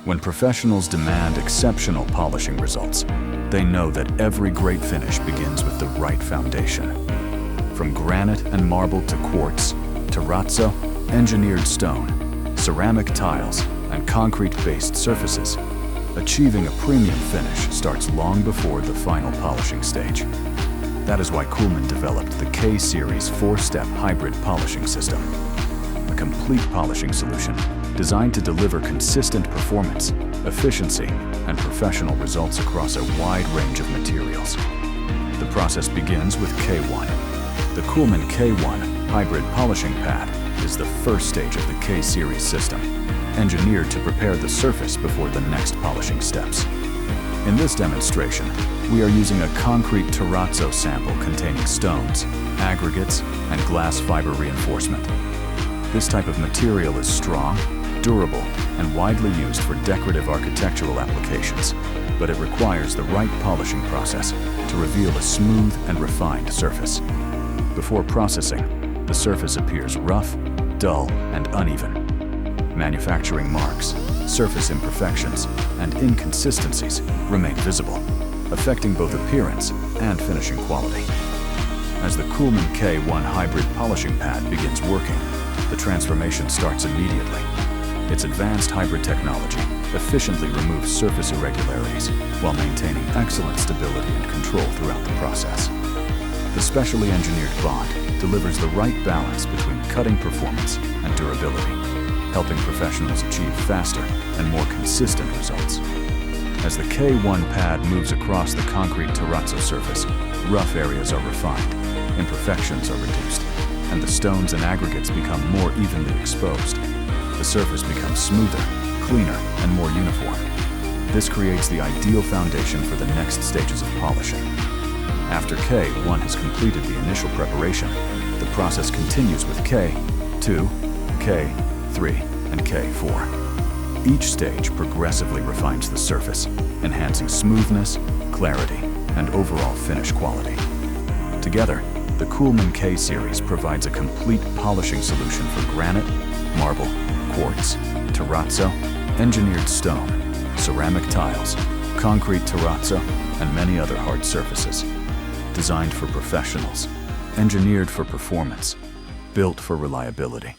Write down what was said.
When professionals demand exceptional polishing results, they know that every great finish begins with the right foundation. From granite and marble to quartz, terrazzo, engineered stone, ceramic tiles, and concrete-based surfaces, achieving a premium finish starts long before the final polishing stage. That is why COOLMAN developed the K Series 4-step hybrid polishing system, a complete polishing solution designed to deliver consistent performance, efficiency, and professional results across a wide range of materials. The process begins with K1. The COOLMAN K1 hybrid polishing pad is the first stage of the K Series system, engineered to prepare the surface before the next polishing steps. In this demonstration, we are using a concrete terrazzo sample containing stones, aggregates, and glass fiber reinforcement. This type of material is strong, durable, and widely used for decorative architectural applications, but it requires the right polishing process to reveal a smooth and refined surface. Before processing, the surface appears rough, dull, and uneven. Manufacturing marks, surface imperfections, and inconsistencies remain visible, affecting both appearance and finishing quality. As the COOLMAN K1 hybrid polishing pad begins working, the transformation starts immediately. Its advanced hybrid technology efficiently removes surface irregularities while maintaining excellent stability and control throughout the process. The specially engineered bond delivers the right balance between cutting performance and durability, helping professionals achieve faster and more consistent results. As the K1 pad moves across the concrete terrazzo surface, rough areas are refined, imperfections are reduced, and the stones and aggregates become more evenly exposed. The surface becomes smoother, cleaner, and more uniform. This creates the ideal foundation for the next stages of polishing. After K1 has completed the initial preparation, the process continues with K2, K3, and K4. Each stage progressively refines the surface, enhancing smoothness, clarity, and overall finish quality. Together, the COOLMAN K Series provides a complete polishing solution for granite, marble, quartz, terrazzo, engineered stone, ceramic tiles, concrete terrazzo, and many other hard surfaces. Designed for professionals, engineered for performance, built for reliability.